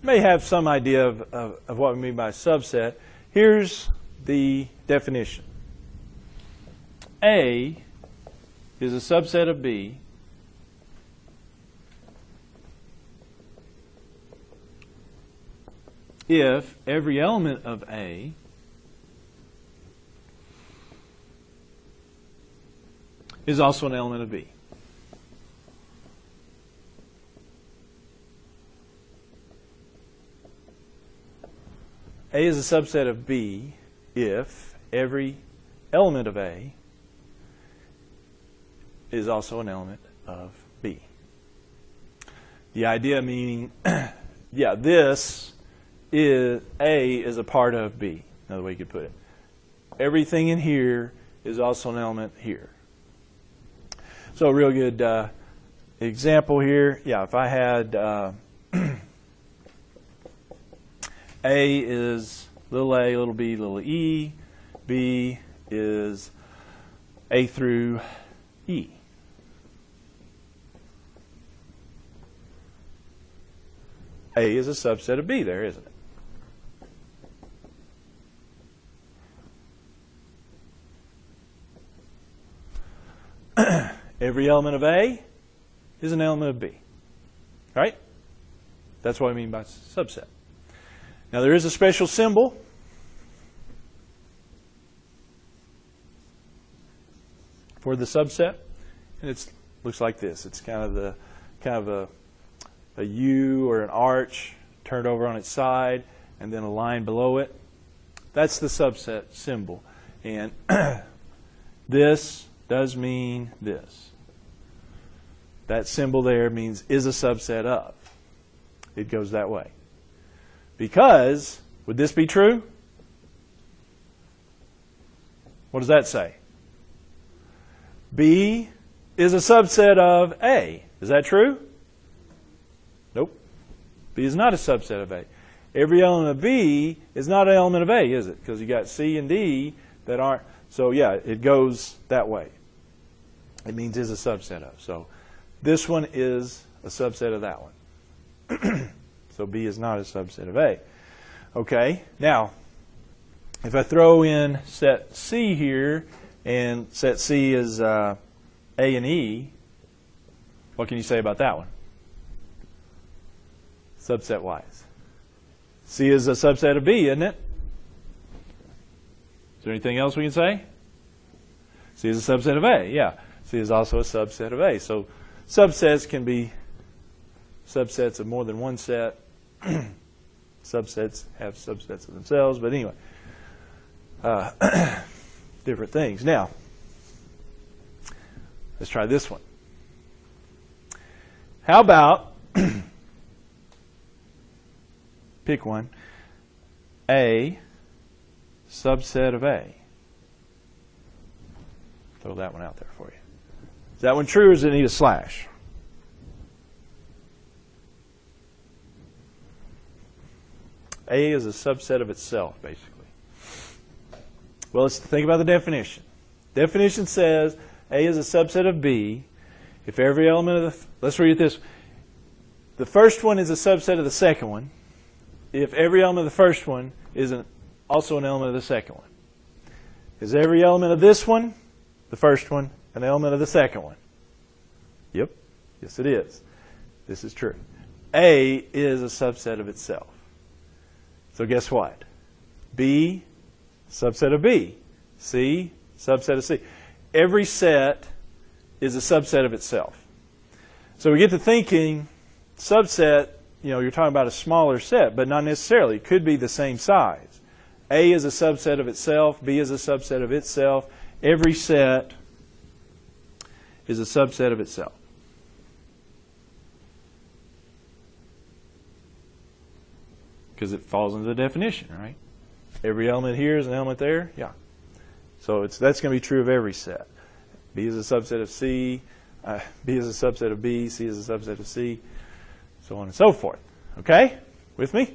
May have some idea of what we mean by subset. Here's the definition. A is a subset of B if every element of A is also an element of B. A is a subset of B if every element of A is also an element of B. The idea meaning, yeah, this is A is a part of B. Another way you could put it. Everything in here is also an element here. So a real good example here. Yeah, if I had A is little a, little b, little e. B is A through E. A is a subset of B there, isn't it? Every element of A is an element of B. Right? That's what I mean by subset. Now there is a special symbol for the subset, and it looks like this. It's kind of a U or an arch turned over on its side, and then a line below it. That's the subset symbol, and this does mean this. That symbol there means is a subset of. It goes that way. Because, would this be true? What does that say? B is a subset of A. Is that true? Nope. B is not a subset of A. Every element of B is not an element of A, is it? Because you got C and D that aren't. So yeah, it goes that way. It means is a subset of. So this one is a subset of that one. So B is not a subset of A. Okay, now, if I throw in set C here, and set C is A and E, what can you say about that one? Subset-wise. C is a subset of B, isn't it? Is there anything else we can say? C is a subset of A, yeah. C is also a subset of A. So subsets can be subsets of more than one set. Subsets have subsets of themselves, but anyway, different things. Now, let's try this one. How about, pick one, A subset of A. Throw that one out there for you. Is that one true, or does it need a slash? A is a subset of itself, basically. Well, let's think about the definition. Definition says A is a subset of B if every element of the... Let's read it this. The first one is a subset of the second one if every element of the first one is also an element of the second one. Is every element of this one, the first one, an element of the second one? Yep. Yes, it is. This is true. A is a subset of itself. So guess what? B, subset of B. C, subset of C. Every set is a subset of itself. So we get to thinking, subset, you're talking about a smaller set, but not necessarily. It could be the same size. A is a subset of itself. B is a subset of itself. Every set is a subset of itself. Because it falls into the definition, right? Every element here is an element there, yeah. So that's going to be true of every set. B is a subset of C, B is a subset of B, C is a subset of C, so on and so forth. Okay? With me?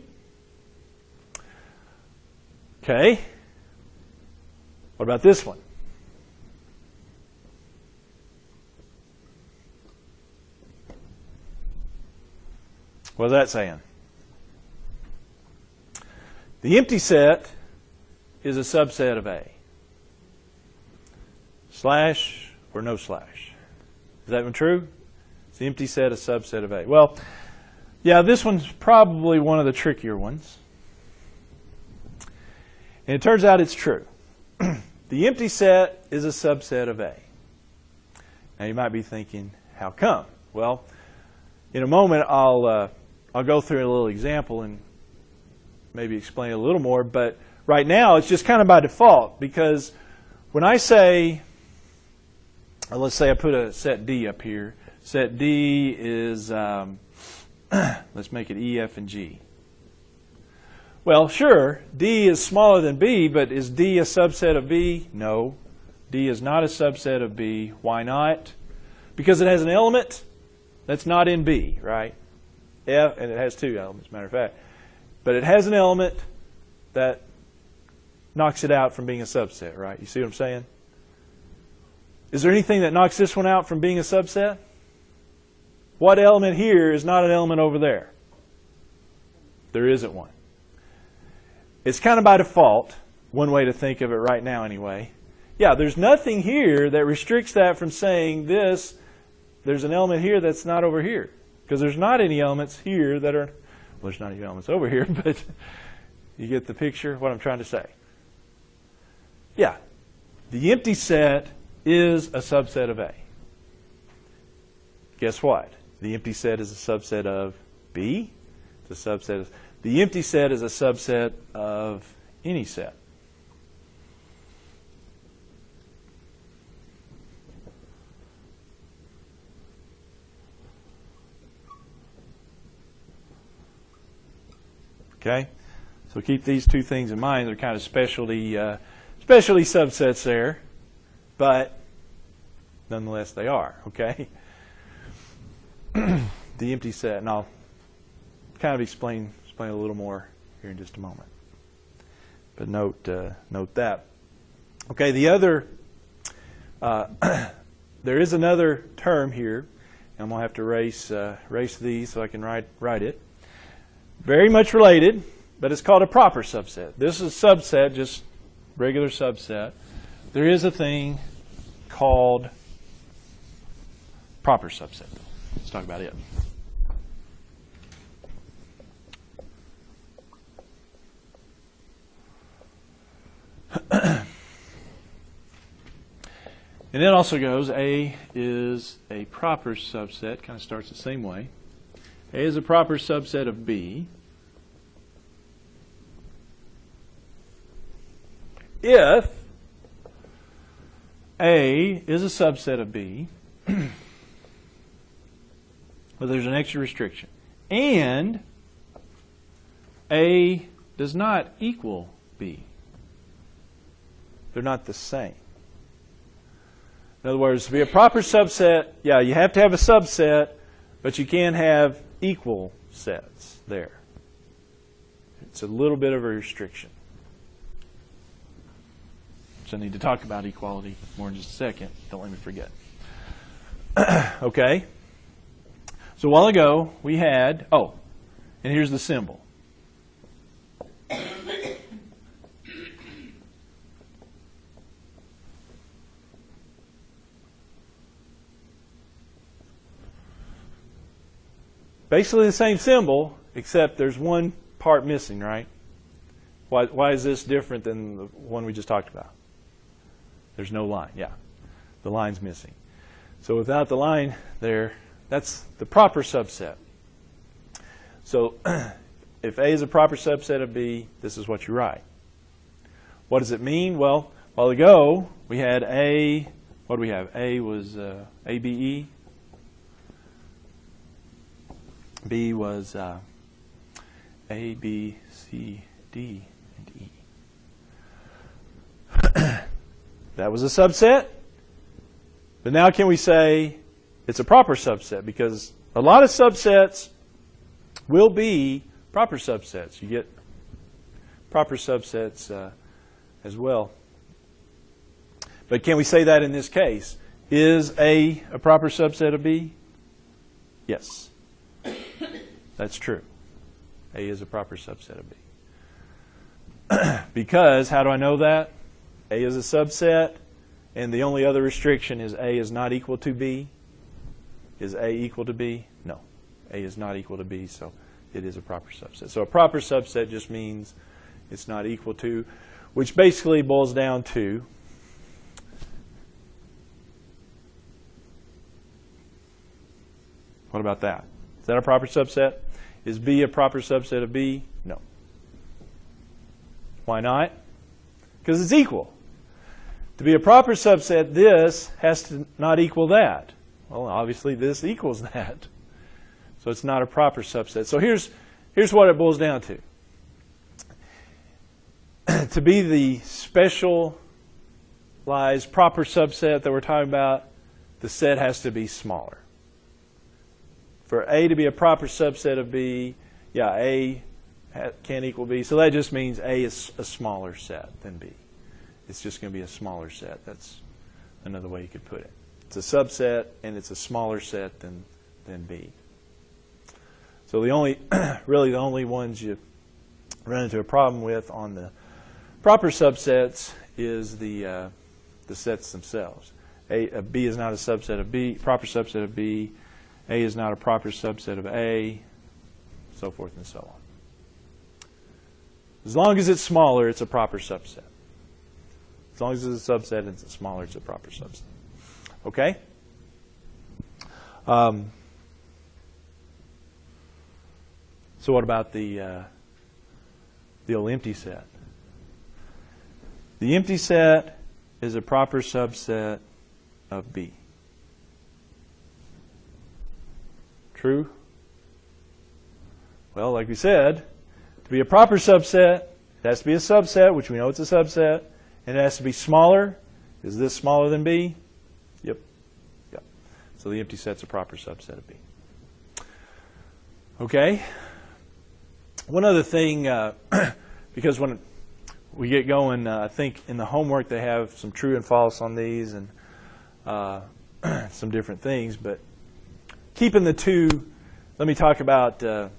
Okay. What about this one? What's that saying? The empty set is a subset of A. Slash or no slash. Is that one true? Is the empty set a subset of A? Well, yeah, this one's probably one of the trickier ones. And it turns out it's true. The empty set is a subset of A. Now you might be thinking, how come? Well, in a moment I'll go through a little example and maybe explain a little more, but right now it's just kind of by default, because when I say, let's say I put a set D up here. Set D is, let's make it E, F, and G. Well, sure, D is smaller than B, but is D a subset of B? No. D is not a subset of B. Why not? Because it has an element that's not in B, right? F, and it has two elements, matter of fact. But it has an element that knocks it out from being a subset, right? You see what I'm saying? Is there anything that knocks this one out from being a subset? What element here is not an element over there? There isn't one. It's kind of by default, one way to think of it right now anyway. Yeah, there's nothing here that restricts that from saying this, there's an element here that's not over here. Because there's not any elements here that are, well, there's not any elements over here, but you get the picture of what I'm trying to say. Yeah, the empty set is a subset of A. Guess what? The empty set is a subset of B. It's a subset of, the empty set is a subset of any set. Okay? So keep these two things in mind. They're kind of specialty subsets there, but nonetheless they are, okay? The empty set, and I'll kind of explain a little more here in just a moment. But note that. Okay, the other, there is another term here, and I'm going to have to erase these so I can write it. Very much related, but it's called a proper subset. This is a subset, just regular subset. There is a thing called proper subset. Let's talk about it. And it also goes, A is a proper subset, kind of starts the same way. A is a proper subset of B if A is a subset of B, but there's an extra restriction, and A does not equal B. They're not the same. In other words, to be a proper subset, yeah, you have to have a subset, but you can't have equal sets there. It's a little bit of a restriction. So I need to talk about equality more in just a second. Don't let me forget. Okay. So a while ago we had, and here's the symbol. Basically the same symbol, except there's one part missing, right? Why is this different than the one we just talked about? There's no line, yeah. The line's missing. So without the line there, that's the proper subset. So if A is a proper subset of B, this is what you write. What does it mean? Well, a while ago we had A, what do we have? A was ABE. B was A, B, C, D, and E. That was a subset. But now can we say it's a proper subset? Because a lot of subsets will be proper subsets. You get proper subsets as well. But can we say that in this case? Is A proper subset of B? Yes. That's true. A is a proper subset of B. Because, how do I know that? A is a subset, and the only other restriction is A is not equal to B. Is A equal to B? No. A is not equal to B, so it is a proper subset. So a proper subset just means it's not equal to, which basically boils down to what about that? Is that a proper subset? Is B a proper subset of B? No. Why not? Because it's equal. To be a proper subset, this has to not equal that. Well, obviously this equals that. So it's not a proper subset. So here's what it boils down to. To be the specialized proper subset that we're talking about, the set has to be smaller. For A to be a proper subset of B, yeah, A can't equal B. So that just means A is a smaller set than B. It's just going to be a smaller set. That's another way you could put it. It's a subset, and it's a smaller set than B. So the only, really the only ones you run into a problem with on the proper subsets is the sets themselves. B is not a subset of B, proper subset of B. A is not a proper subset of A, so forth and so on. As long as it's smaller, it's a proper subset. As long as it's a subset and it's smaller, it's a proper subset. Okay? So what about the old empty set? The empty set is a proper subset of B. True? Well, like we said, to be a proper subset, it has to be a subset, which we know it's a subset, and it has to be smaller. Is this smaller than B? Yep. Yep. So the empty set's a proper subset of B. Okay? One other thing, because when we get going, I think in the homework they have some true and false on these and some different things, but keeping the two, let me talk about the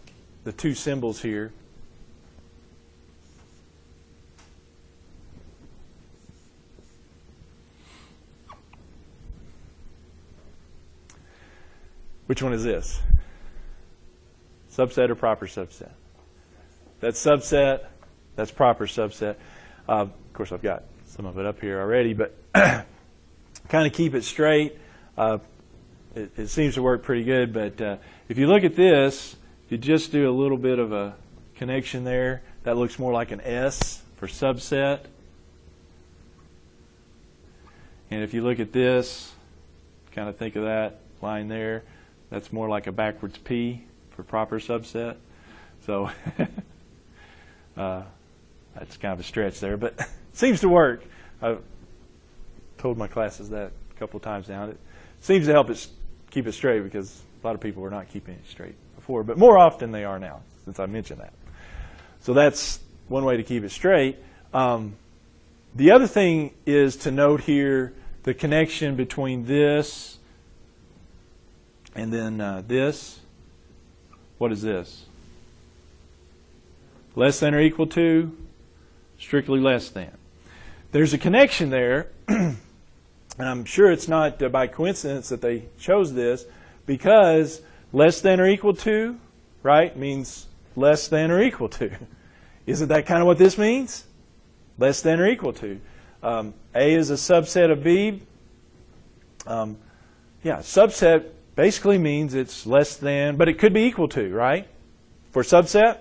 two symbols here. Which one is this? Subset or proper subset? That's subset, that's proper subset. Of course, I've got some of it up here already, but kind of keep it straight. It seems to work pretty good, but if you look at this, if you just do a little bit of a connection there, that looks more like an S for subset. And if you look at this, kind of think of that line there, that's more like a backwards P for proper subset. So that's kind of a stretch there, but it seems to work. I've told my classes that a couple of times now. It seems to help it keep it straight because a lot of people were not keeping it straight before, but more often they are now since I mentioned that. So that's one way to keep it straight. The other thing is to note here the connection between this and then this. What is this? Less than or equal to? Strictly less than. There's a connection there, and I'm sure it's not by coincidence that they chose this, because less than or equal to, right, means less than or equal to. Isn't that kind of what this means? Less than or equal to. A is a subset of B. Subset basically means it's less than, but it could be equal to, right? For subset.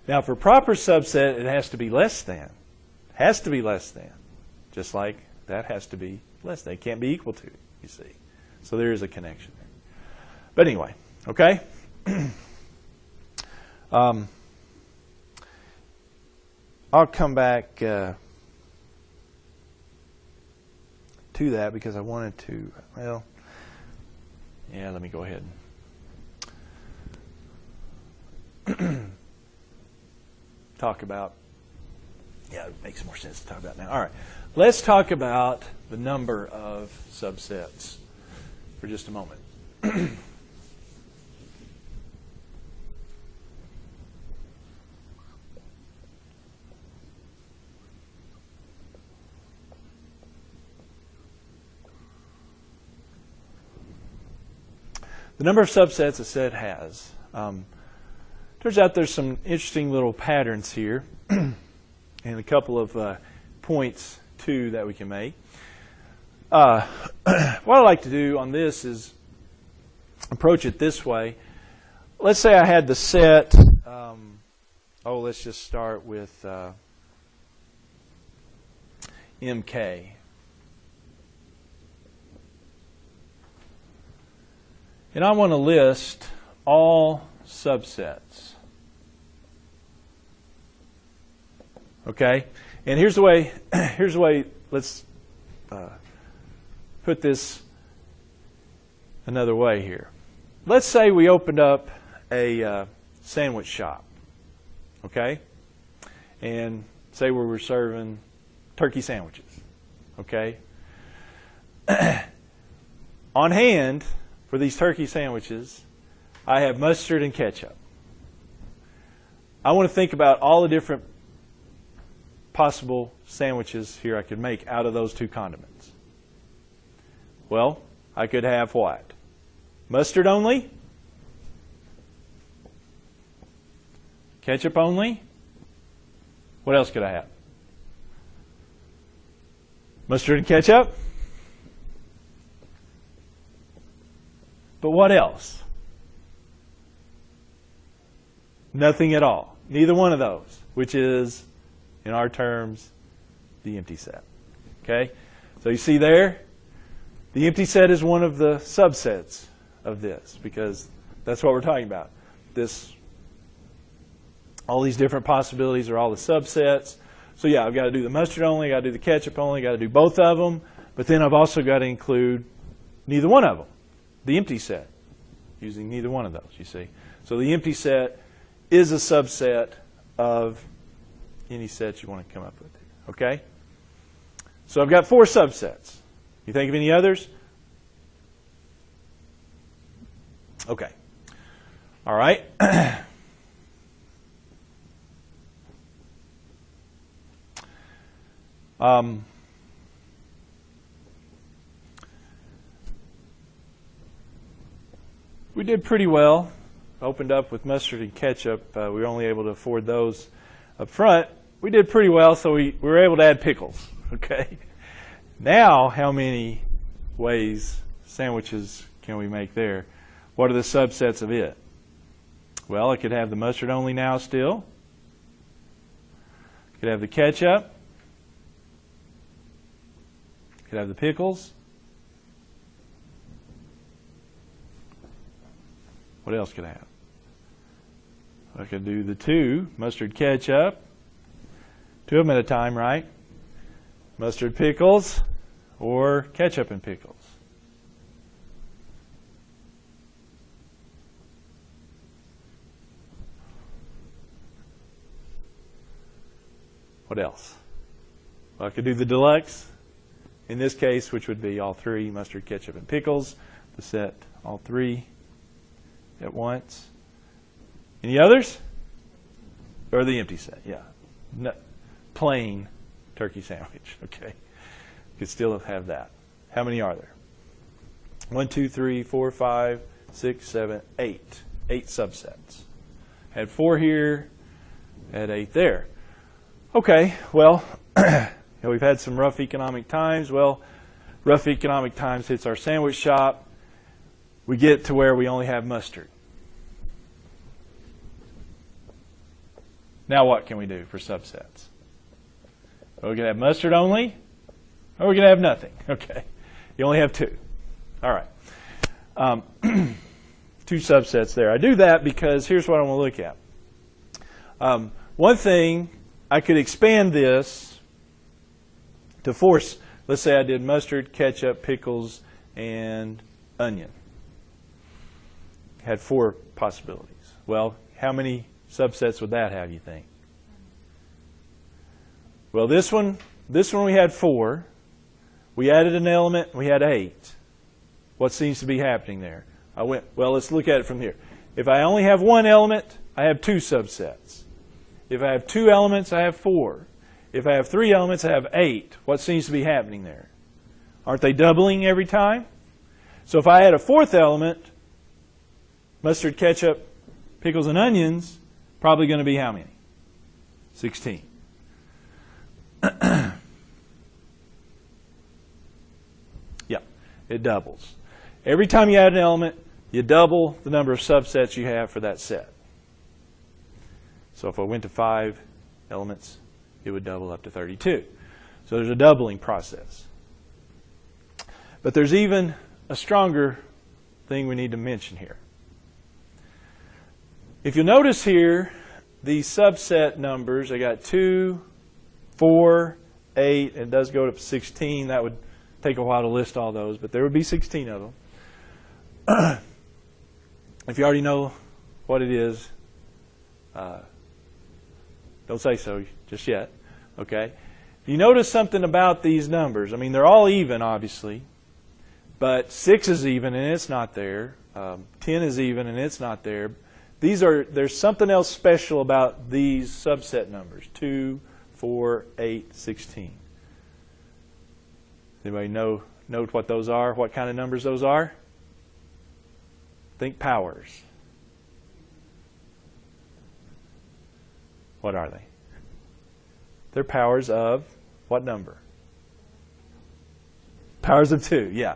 Now, for proper subset, it has to be less than. Has to be less than. Just like that has to be less than. It can't be equal to, you see. So there is a connection there. But anyway, okay? I'll come back to that because I wanted to, well, yeah, let me go ahead and talk about, yeah, it makes more sense to talk about now. All right, let's talk about the number of subsets for just a moment. the number of subsets a set has. Turns out there's some interesting little patterns here and a couple of points, too, that we can make. What I like to do on this is approach it this way. Let's say I had the set, let's just start with MK. And I want to list all subsets. Okay? And here's the way, let's put this another way here. Let's say we opened up a sandwich shop. Okay? And say we were serving turkey sandwiches. Okay? On hand, for these turkey sandwiches, I have mustard and ketchup. I want to think about all the different possible sandwiches here I could make out of those two condiments. Well, I could have what? Mustard only? Ketchup only? What else could I have? Mustard and ketchup? But what else? Nothing at all. Neither one of those, which is, in our terms, the empty set. Okay? So you see there, the empty set is one of the subsets of this, because that's what we're talking about. All these different possibilities are all the subsets. So yeah, I've got to do the mustard only, I've got to do the ketchup only, I've got to do both of them, but then I've also got to include neither one of them, the empty set, using neither one of those, you see. So the empty set is a subset of any set you want to come up with. Okay? So I've got 4 subsets. You think of any others? Okay. All right. We did pretty well. Opened up with mustard and ketchup. We were only able to afford those up front. We did pretty well, so we were able to add pickles. Okay. Now, how many ways sandwiches can we make there? What are the subsets of it? Well, it could have the mustard only now still. It could have the ketchup. It could have the pickles. What else could I have? I could do the 2, mustard, ketchup. 2 of them at a time, right? Mustard, pickles, or ketchup and pickles. What else? Well, I could do the deluxe, in this case, which would be all 3, mustard, ketchup, and pickles. The set, all 3 at once. Any others? Or the empty set, yeah. No, plain turkey sandwich, okay. You could still have that. How many are there? 1, 2, 3, 4, 5, 6, 7, 8. 8 subsets. Had 4 here, had 8 there. Okay, well, we've had some rough economic times. Well, rough economic times hits our sandwich shop. We get to where we only have mustard. Now what can we do for subsets? Well, we can have mustard only, or we can have nothing. Okay, you only have 2. All right, 2 subsets there. I do that because here's what I want to look at. One thing, I could expand this to force. Let's say I did mustard, ketchup, pickles, and onion. Had 4 possibilities. Well, how many subsets would that have, you think? Well, this one we had 4. We added an element, we had 8. What seems to be happening there? Well, let's look at it from here. If I only have 1 element, I have 2 subsets. If I have 2 elements, I have 4. If I have 3 elements, I have 8. What seems to be happening there? Aren't they doubling every time? So if I had a 4th element, mustard, ketchup, pickles, and onions, probably going to be how many? 16. Yeah, it doubles. Every time you add an element, you double the number of subsets you have for that set. So if I went to 5 elements, it would double up to 32. So there's a doubling process. But there's even a stronger thing we need to mention here. If you notice here, these subset numbers, I got 2, 4, 8, and it does go to 16. That would take a while to list all those, but there would be 16 of them. If you already know what it is, don't say so just yet. Okay? You notice something about these numbers. I mean, they're all even, obviously, but 6 is even and it's not there. 10 is even and it's not there. There's something else special about these subset numbers: 2, 4, 8, 16. Anybody note what those are? What kind of numbers those are? Think powers. What are they? They're powers of what number? Powers of 2, yeah.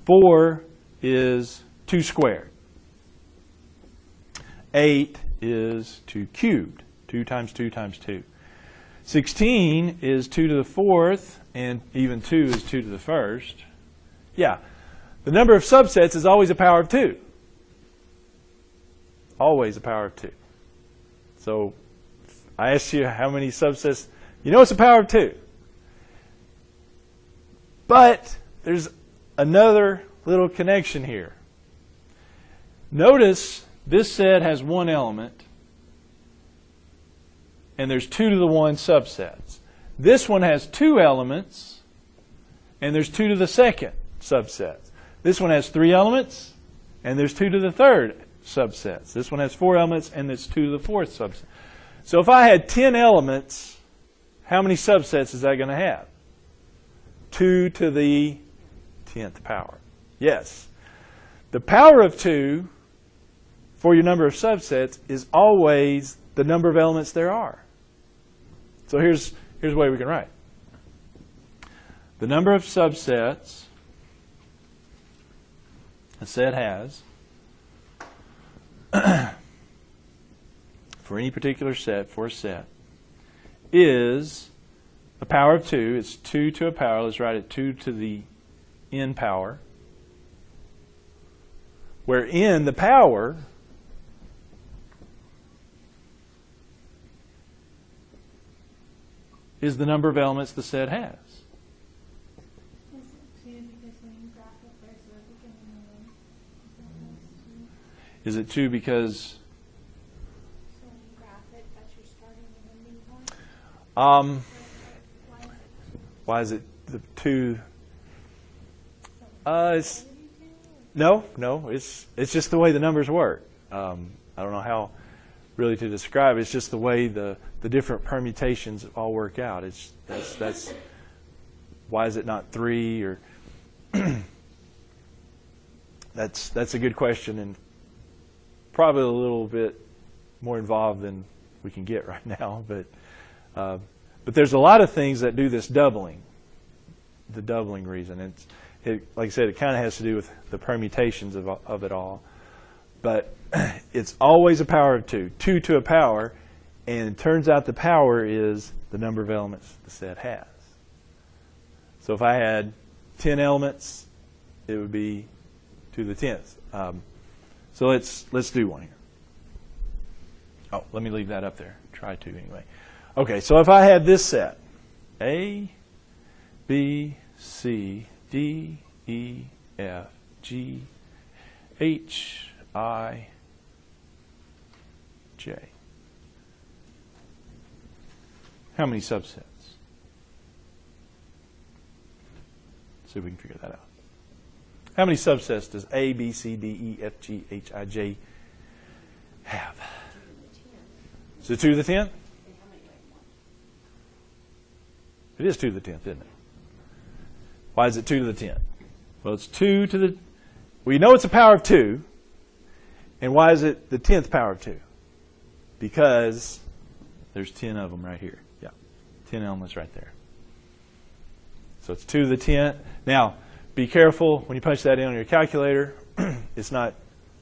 4 is 2 squared. 8 is 2 cubed. 2 times 2 times 2. 16 is 2 to the 4th, and even 2 is 2 to the 1st. Yeah. The number of subsets is always a power of 2. Always a power of 2. So I asked you how many subsets. You know it's a power of 2. But there's another little connection here. Notice this set has 1 element, and there's 2 to the 1 subsets. This one has 2 elements, and there's 2 to the 2nd subsets. This one has 3 elements, and there's 2 to the 3rd subsets. This one has 4 elements, and there's 2 to the 4th subset. So if I had 10 elements, how many subsets is that going to have? 2 to the 10th power. Yes. The power of 2 for your number of subsets is always the number of elements there are. So here's the way we can write. The number of subsets a set has for any particular set, for a set, is a power of 2. It's 2 to a power. Let's write it 2 to the n power, where n, the power, is the number of elements the set has. Is it 2 because why is it the 2? No. It's just the way the numbers work. I don't know how really to describe it. It's just the way the different permutations all work out. That's why is it not 3 or that's a good question, and probably a little bit more involved than we can get right now. But there's a lot of things that do this doubling. The doubling reason. Like I said, it kind of has to do with the permutations of it all. But it's always a power of 2. 2 to a power, and it turns out the power is the number of elements the set has. So if I had 10 elements, it would be 2 to the 10th. So let's do one here. Oh, let me leave that up there. Try to anyway. Okay, so if I had this set, A, B, C, D, E, F, G, H, I, J. How many subsets? See if we can figure that out. How many subsets does A, B, C, D, E, F, G, H, I, J have? Is it 2 to the 10th? It is 2 to the 10th, isn't it? Why is it 2 to the 10th? Well, it's 2 to the... We know it's a power of 2. And why is it the 10th power of 2? Because there's 10 of them right here. Yeah, 10 elements right there. So it's 2 to the 10th. Now, be careful when you punch that in on your calculator. It's not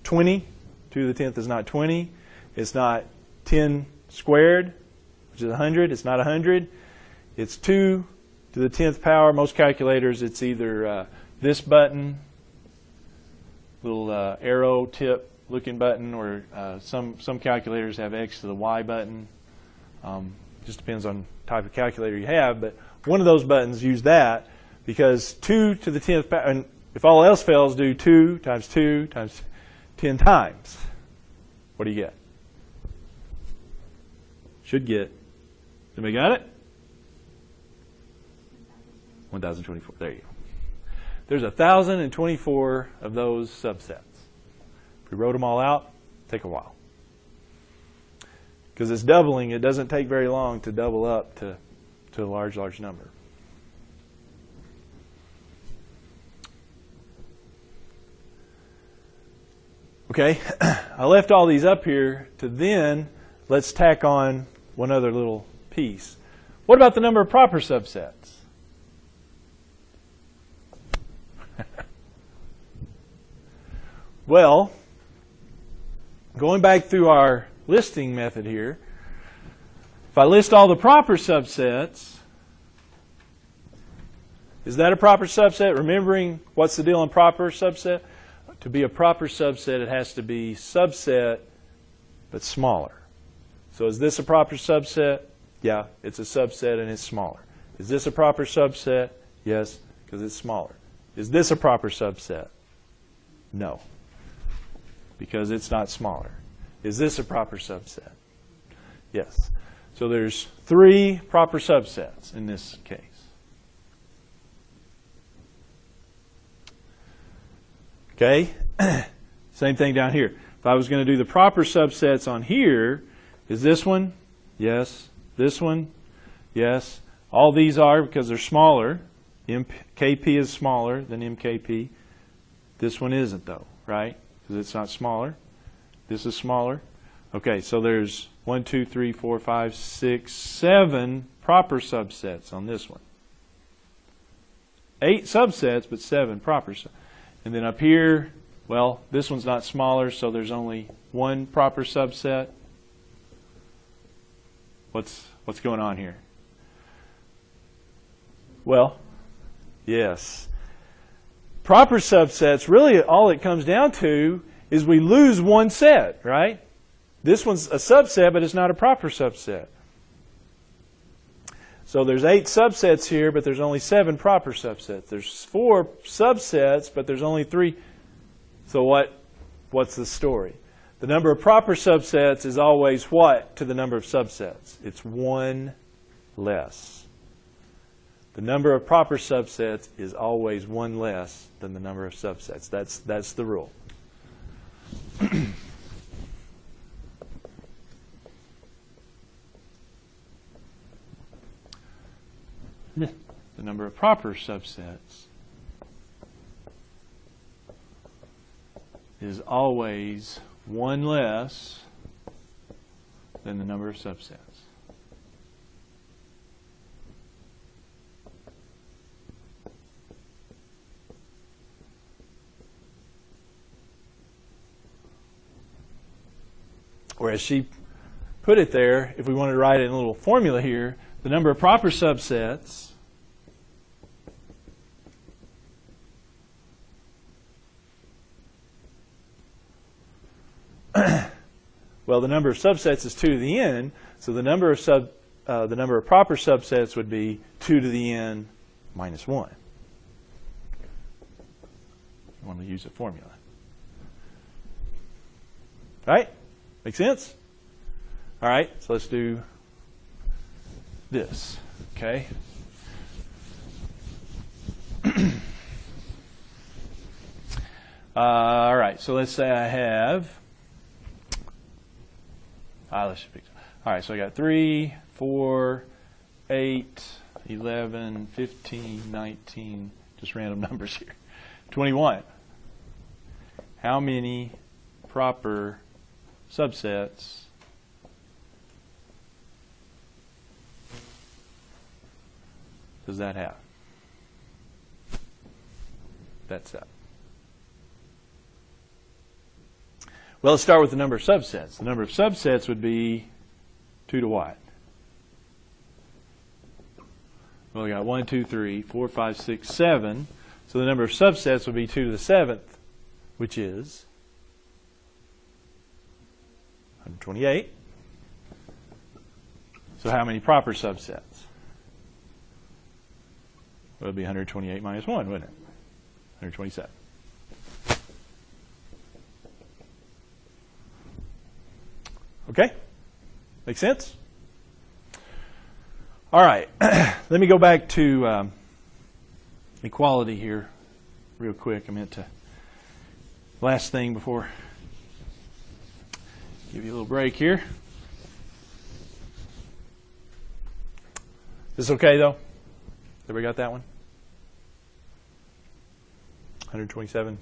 20. 2 to the 10th is not 20. It's not 10 squared, which is 100. It's not 100. It's 2 to the 10th power. Most calculators, it's either this button, little arrow tip looking button, or some calculators have X to the Y button. Just depends on type of calculator you have, but one of those buttons, use that, because 2 to the 10th power, and if all else fails, do 2 times 10 times. What do you get? Should get. Anybody got it? 1,024. There you go. There's 1,024 of those subsets. If we wrote them all out, take a while. Because it's doubling, it doesn't take very long to double up to a large number. Okay, I left all these up here to then, let's tack on one other little piece. What about the number of proper subsets? Well, going back through our listing method here, if I list all the proper subsets, is that a proper subset? Remembering what's the deal on proper subset? To be a proper subset, it has to be subset, but smaller. So is this a proper subset? Yeah, it's a subset and it's smaller. Is this a proper subset? Yes, because it's smaller. Is this a proper subset? No, because it's not smaller. Is this a proper subset? Yes. So there's 3 proper subsets in this case. Okay, same thing down here. If I was going to do the proper subsets on here, is this one? Yes. This one? Yes. All these are because they're smaller. MKP is smaller than MKP. This one isn't though, right? Because it's not smaller. This is smaller. Okay, so there's 1, 2, 3, 4, 5, 6, 7 proper subsets on this one. 8 subsets, but 7 proper subsets. And then up here, well, this one's not smaller, so there's only 1 proper subset. What's going on here? Well, yes. Proper subsets, really all it comes down to is we lose 1 set, right? This one's a subset, but it's not a proper subset. So there's 8 subsets here, but there's only 7 proper subsets. There's 4 subsets, but there's only 3. So what's the story? The number of proper subsets is always what to the number of subsets? It's 1 less. The number of proper subsets is always 1 less than the number of subsets. That's the rule. The number of proper subsets is always 1 less than the number of subsets. Whereas she put it there, if we wanted to write it in a little formula here, the number of proper subsets well, the number of subsets is 2 to the n, so the number of proper subsets would be 2 to the n minus 1. You want to use a formula. Right? Make sense? All right, so let's do this. Okay? All right, so let's say I have all right, so I got 3, 4, 8, 11, 15, 19, just random numbers here. 21. How many proper subsets does that have? That set. Well, let's start with the number of subsets. The number of subsets would be 2 to what? Well, we got 1, 2, 3, 4, 5, 6, 7. So the number of subsets would be 2 to the 7th, which is 128. So how many proper subsets? Well, it would be 128 minus 1, wouldn't it? 127. Okay? Make sense? All right. Let me go back to equality here real quick. I meant to, last thing before, give you a little break here. Is this okay, though? Everybody got that one? 127?